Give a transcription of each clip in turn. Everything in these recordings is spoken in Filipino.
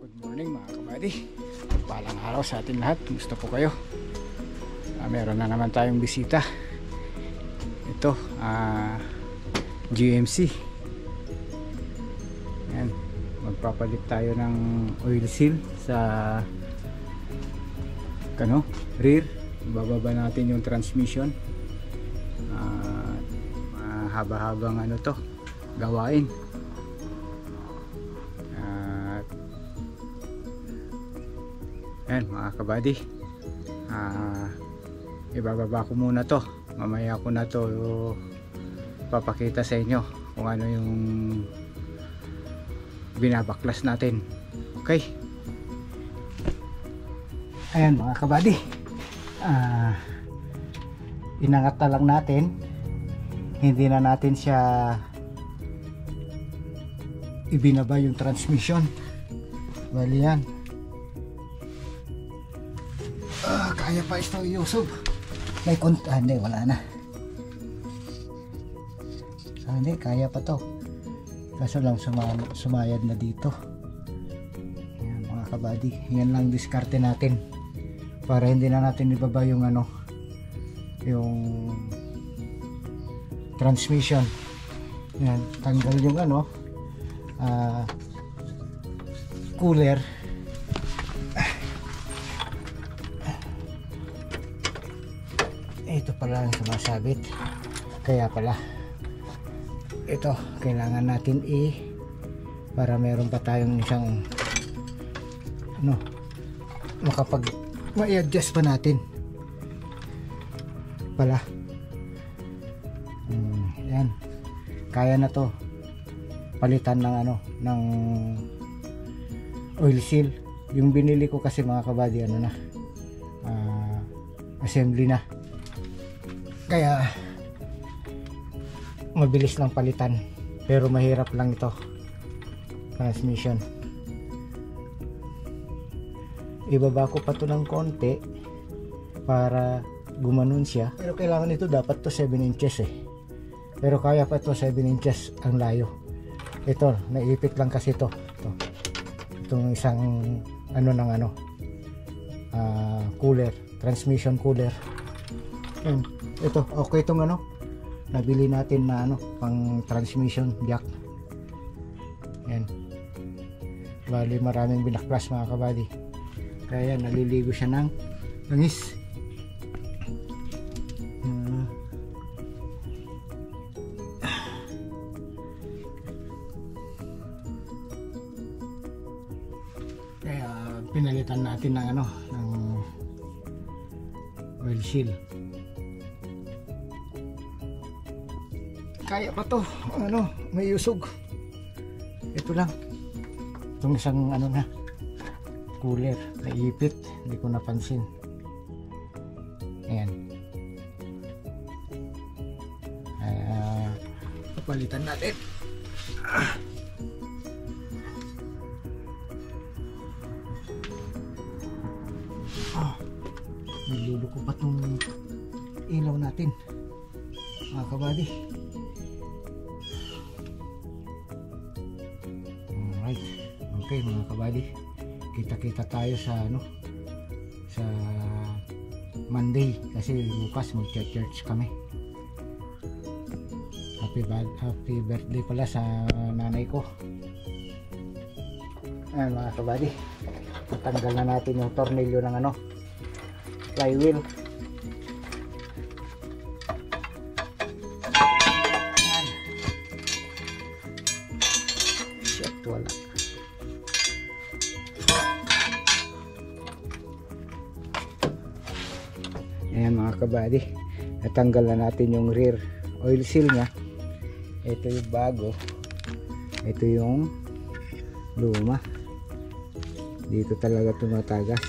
Good morning mga kabady. Palang araw sa atin lahat. Gusto po kayo? Meron na naman tayong bisita. Ito, GMC. Yan. Magpapalit tayo ng oil seal sa rear. Bababa natin yung transmission. Mahaba-habang gawain. Ayan mga kabady, ibababa ko muna to. Mamaya ko na to papakita sa inyo kung ano yung binabaklas natin. Okay, ayan mga kabady, inangat na lang natin, hindi na natin siya ibinaba yung transmission. Bali yan, kaya pa ito iusog. May hindi, wala na. Hindi, kaya pa to. Kaso lang sumayad na dito. Ayan, mga kabady, yan lang diskarte natin para hindi na natin ibaba yung yung transmission. Yan, tanggal yung cooler. Ito pala ang sumasabit, kaya pala ito kailangan natin para meron pa tayong isang ma-adjust pa natin pala. Yan, kaya na to palitan ng ng oil seal. Yung binili ko kasi mga kabady assembly na, kaya mabilis lang palitan, pero mahirap lang ito transmission. Ibaba ko pa to ng konti para gumanon siya, pero kailangan ito dapat to 7 inches pero kaya pa to 7 inches ang layo. Ito naipit lang kasi itong isang cooler, transmission cooler. Ito okay itong nabili natin na pang transmission jack. Yan, bali maraming binaklas mga kabady, kaya naliligo siya ng langis. Kaya pinalitan natin ng ng oil seal. Kaya pa to, may usog. Ito lang, itong isang cooler, naipit, hindi ko napansin. Ayan, papalitan natin. Niluluko pa itong ilaw natin mga kabady. Alright, okay mga kabady, kita-kita tayo sa sa Monday, kasi bukas mag-church kami. Happy birthday pala sa nanay ko. Ayan mga kabady, natanggal na natin yung tornilyo ng flywheel. Wala. Ayan mga kabady, natanggal na natin yung rear oil seal nya. Ito yung bago, ito yung luma. Dito talaga tumatagas.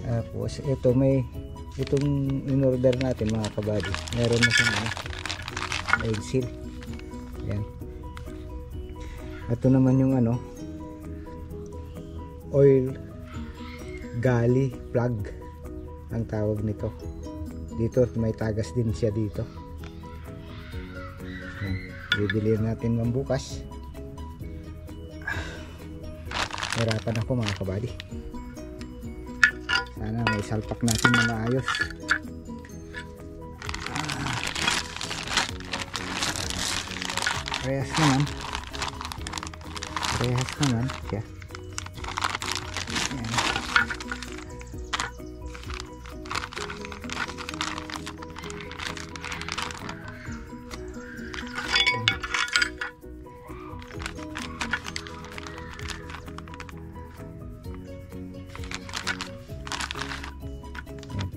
Tapos ito, itong in order natin mga kabady, meron na siyang oil seal. Yan. Ito naman yung oil galley plug ang tawag nito. Dito may tagas din siya dito. Yan. Bibili natin bukas. Hirapan ako mga kabady. Sana may salpak natin na maayos. Parehas naman siya. Ayan.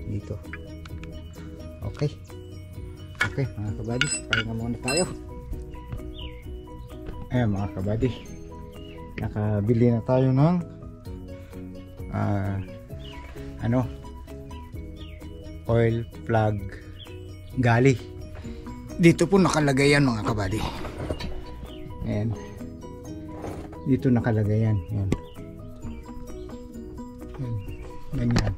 Dito. Okay mga kabady, pahinga muna tayo. Ayan mga kabady, nakabili na tayo ng oil plug gali. Dito po nakalagay yan mga kabady. Ayan, dito nakalagay yan. Ayan. Ganyan.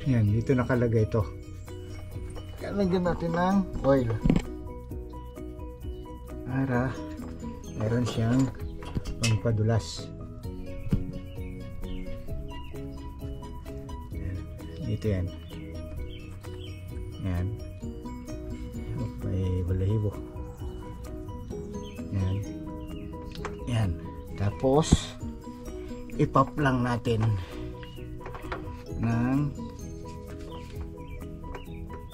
Yan, dito nakalagay ito. Lagyan natin ng oil para meron siyang pangpadulas. Dito yan. Yan. May balahibo. Yan. Yan. Tapos ipop lang natin ng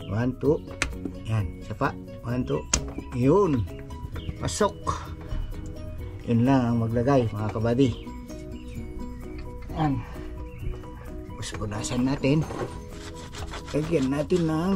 1, 2. Yan, isa pa. 1, 2. Yun. Pasok. Yun lang ang maglagay mga kabady. Yan. Punasan natin. Lagyan natin ng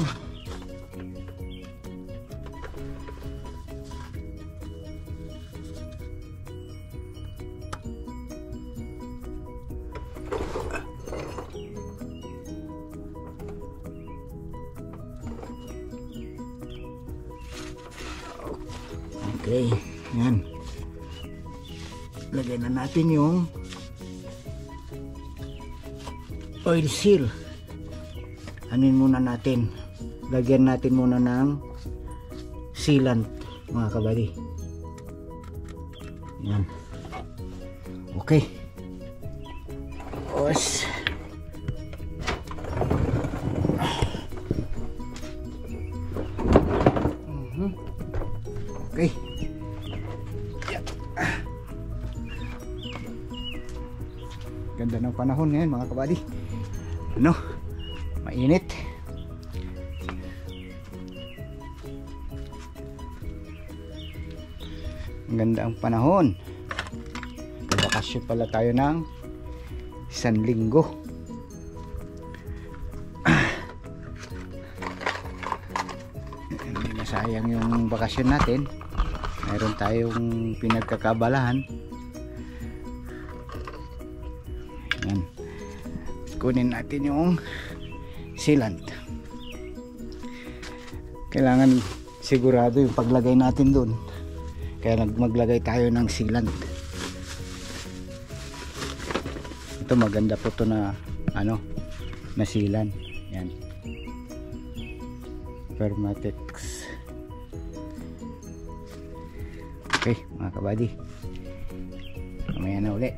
okay, yan. Lagyan na natin yung oil seal. Anin muna natin. Lagyan natin muna ng sealant mga kabady. Yan. Okay. Os. Okay. Yan. Ganda ng panahon ngayon mga kabady. Ano? Mainit. Ang ganda ang panahon. Nagbakasyon pala tayo ng 1 linggo. Hindi masayang yung bakasyon natin. Mayroon tayong pinagkakabalahan. Yan. Kunin natin yung sealant. Kailangan sigurado yung paglagay natin dun, kaya maglagay tayo ng sealant. Ito maganda po to na na sealant. Yan, Permatex. Okay mga kabady, mamaya na uli.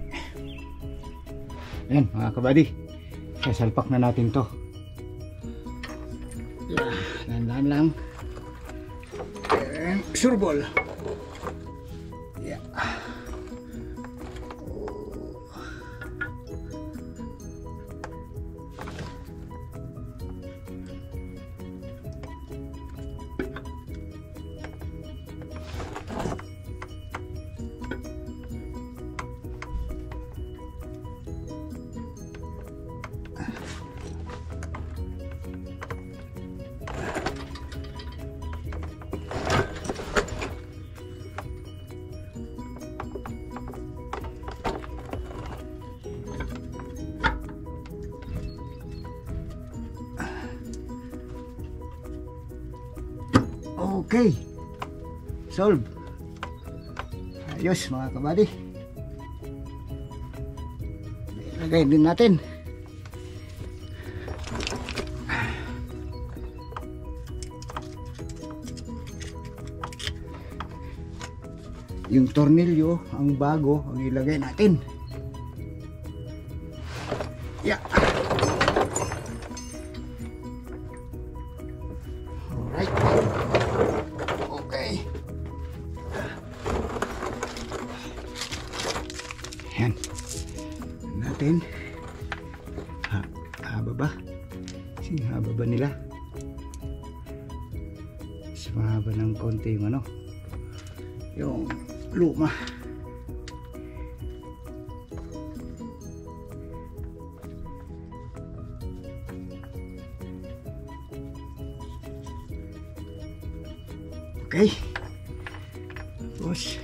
Yan mga kabady, sasalpak na natin to. Dahan-dahan lang. Surbol. Yeah. Okay, solve. Ayos mga kabady. Lagay din natin. Yung tornilyo, ang bago, ang ilagay natin. Yeah. Alright. Okay. Yan. Natin. Haba ba? Haba ba nila? Mas mahaba ng konti yung ano, yung luma. Okay. Tapos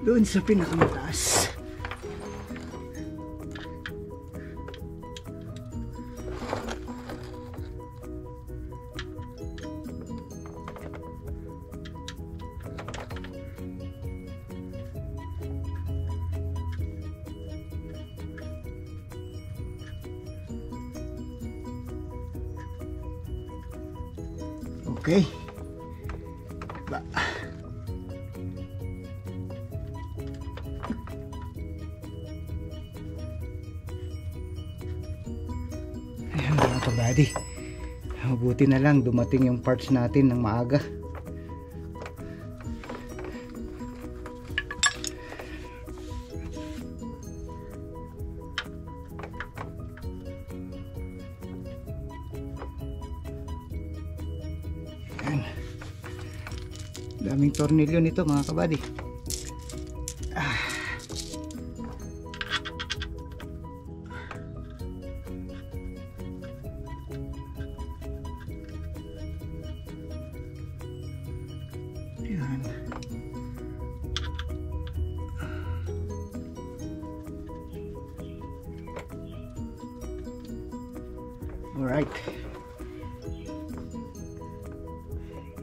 doon sa pinakamataas. Okay. Ba. Ayan mga kabady. Mabuti na lang dumating yung parts natin ng maaga. Daming tornilyo nito mga kabady. Yan. Alright.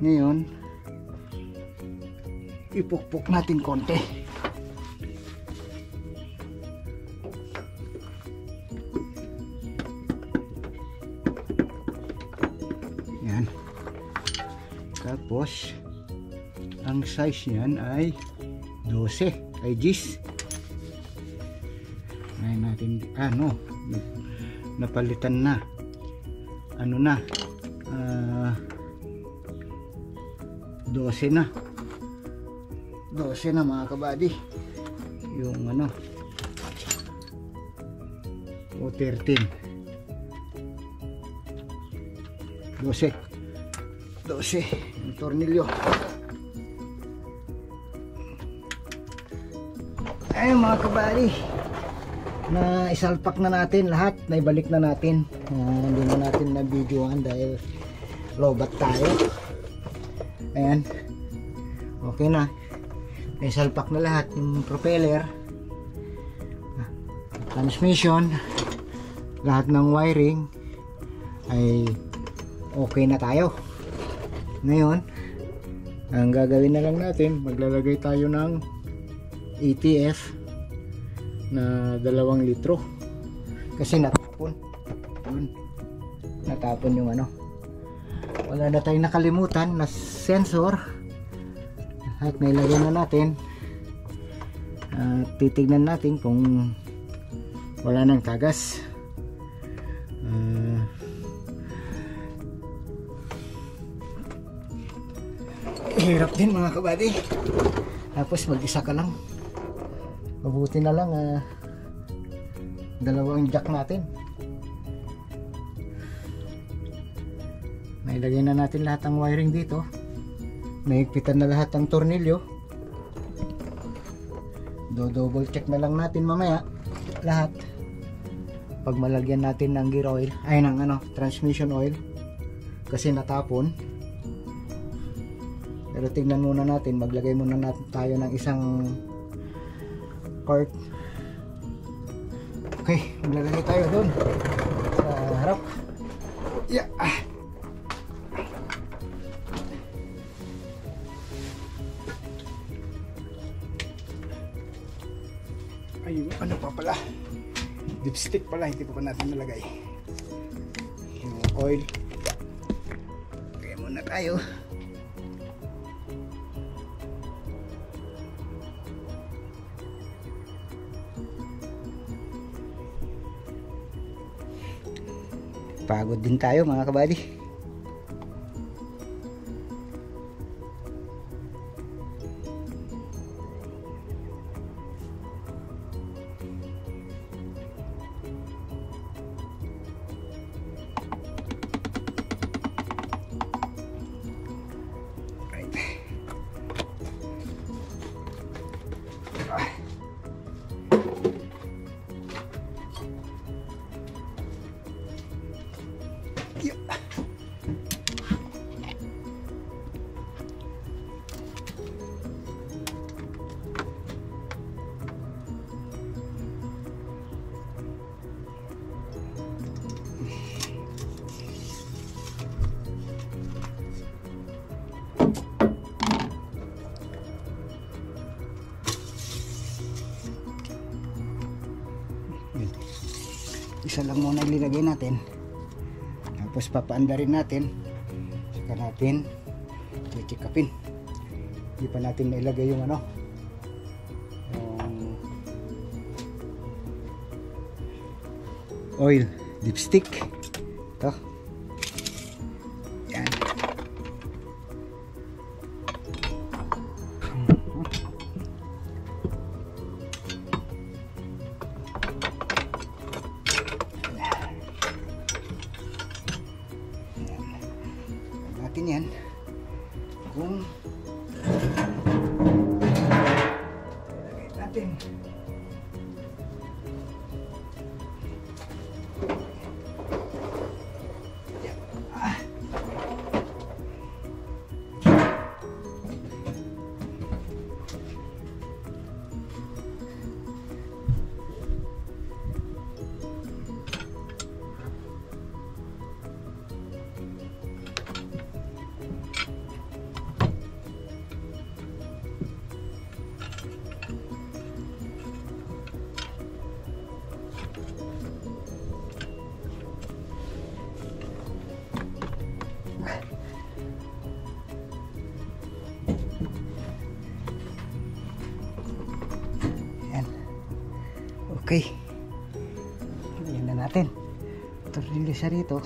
Ngayon ipukpok natin konti. Yan. Tapos ang size niyan ay 12 ay gis. Ngayon natin napalitan na. Ano na? 12 na. 12 na mga kabady. Yung ano, o 13. 12 yung tornilyo. Ayun mga kabady, na isalpak na natin lahat, naibalik na natin. Hindi na natin na videoan dahil lobat tayo. Ayan, okay na. May salpak na lahat yung propeller, transmission, lahat ng wiring ay okay na tayo. Ngayon ang gagawin na lang natin, maglalagay tayo ng ATF na 2 litro kasi natapon yung ano, wala na tayong nakalimutan na sensor. At nailagay na natin. Titignan natin kung wala nang tagas. Hirap din mga kabady. Tapos mag-isa ka lang. Mabuti na lang 2 ang jack natin. Nailagay na natin lahat ng wiring dito. Naigpitan na lahat ng tornilyo. Double check na lang natin mamaya lahat. Pag malagyan natin ng gear oil, ay ng ano, transmission oil, kasi natapon. Pero tingnan muna natin, maglagay muna natin tayo ng isang quart. Okay, maglagay tayo doon sa harap. Yeah. Ayun, ano pa pala, dipstick pala, hindi pa natin nalagay yung oil. Okay muna tayo. Pagod din tayo mga kabady. Isa lang muna ilagay natin, tapos papaanda rin natin, saka natin i-check-upin. Hindi pa natin nailagay yung ano, yung oil dipstick. Ito yan. Natin yan kung ilagay natin. Okay, yan na natin. Tornilyo siya rito.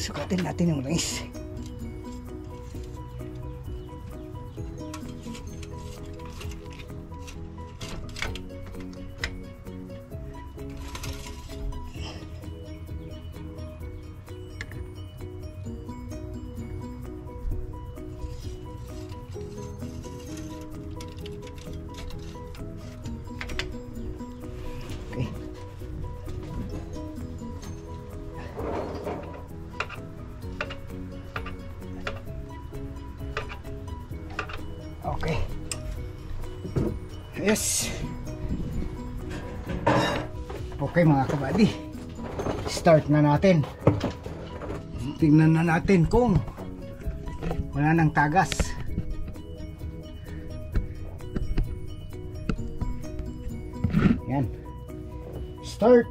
Sukatin natin yung langis. Okay. Okay. Yes. Okay mga kabady, start na natin. Tingnan na natin kung wala nang tagas. Yan. Start.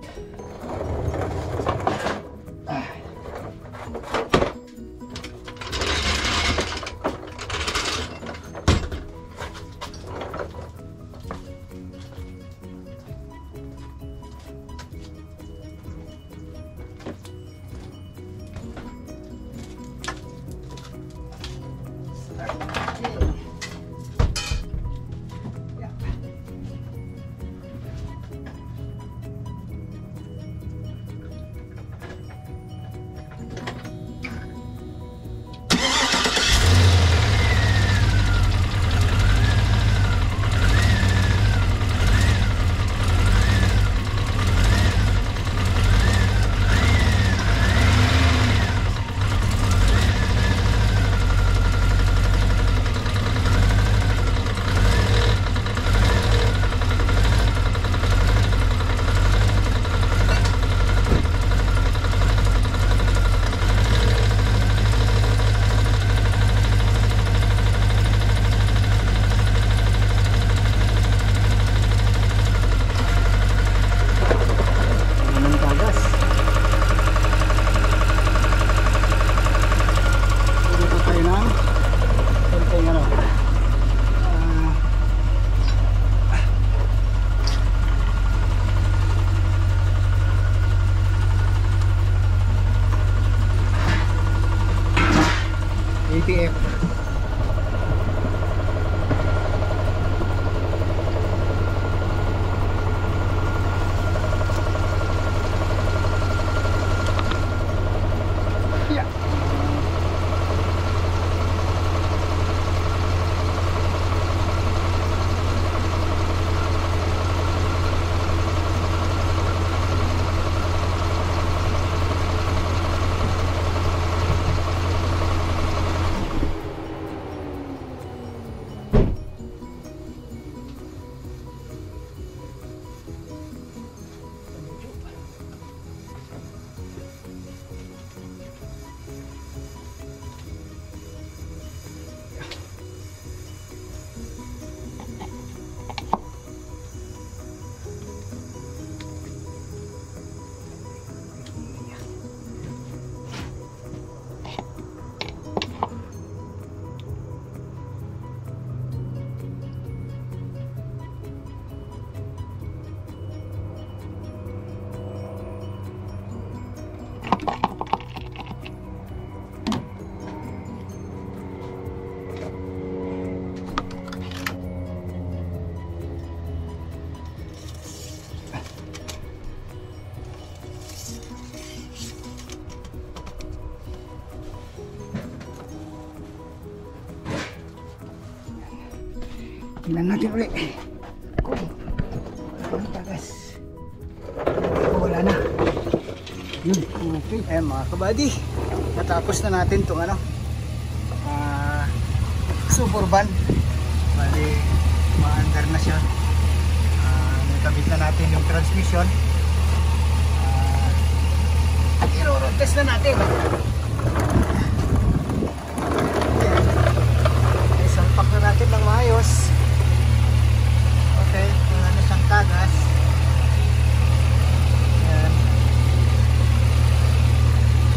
Tingnan natin ulit kung ang tagas. Wala na. Yun, okay. Ayan mga kabady, natapos na natin itong ano, Suburban. Bali, maandar na siya. Nakabit na natin yung transmission. I-road test na natin. Isalpak na natin ng maayos. Okay, wala na siyang tagas. Ayan.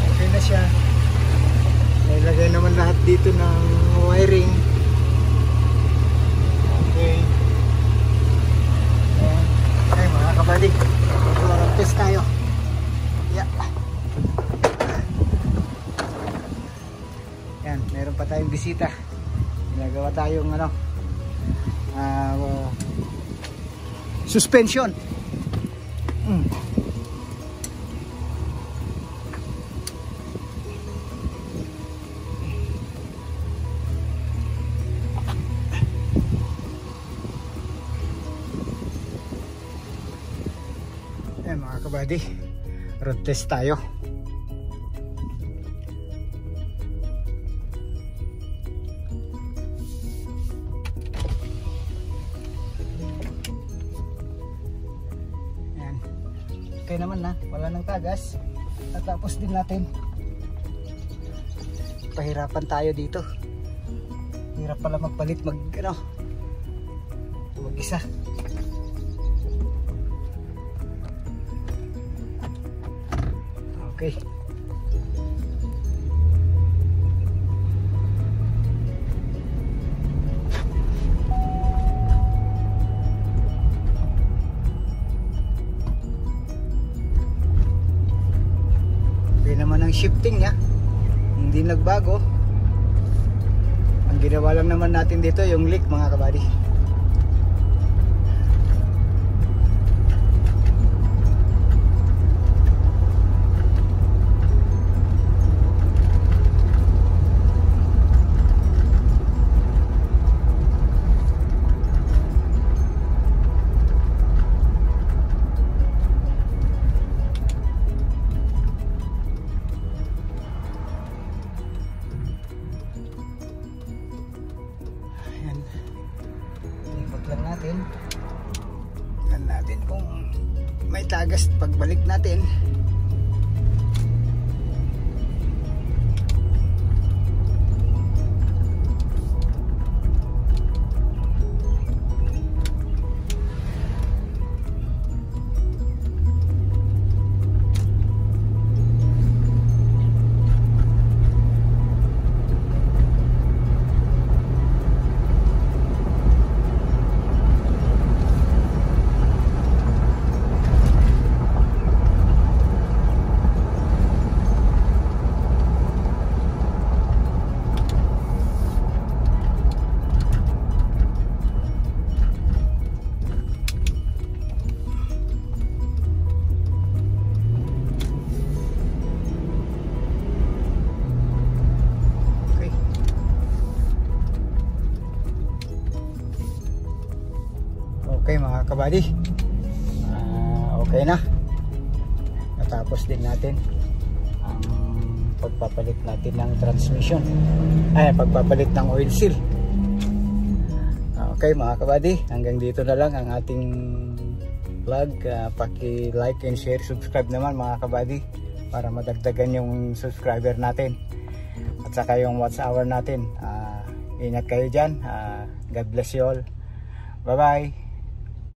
Okay na siya. Nailagay naman lahat dito ng wiring. Okay. Ayan. Okay mga kabady, road test tayo. Yeah. Yan, meron pa tayong bisita. Ginagawa tayong ano, suspension. Yan mga kabady, road test tayo. Yan. Okay naman na, wala nang tagas. At tapos din natin. Pahirapan tayo dito. Hirap pala magpalit mag-isa. Okay. Okay naman ang shifting niya. Hindi nagbago. Ang ginawa lang naman natin dito yung leak mga kabady. Tignan natin kung may tagas pagbalik natin. Okay mga kabady, okay na. Natapos din natin ang pagpapalit natin ng transmission, pagpapalit ng oil seal. Okay mga kabady, hanggang dito na lang ang ating vlog. Paki-like and share, subscribe naman mga kabady para madagdagan yung subscriber natin at saka yung watch hour natin. Ingat kayo dyan. God bless you all. Bye bye.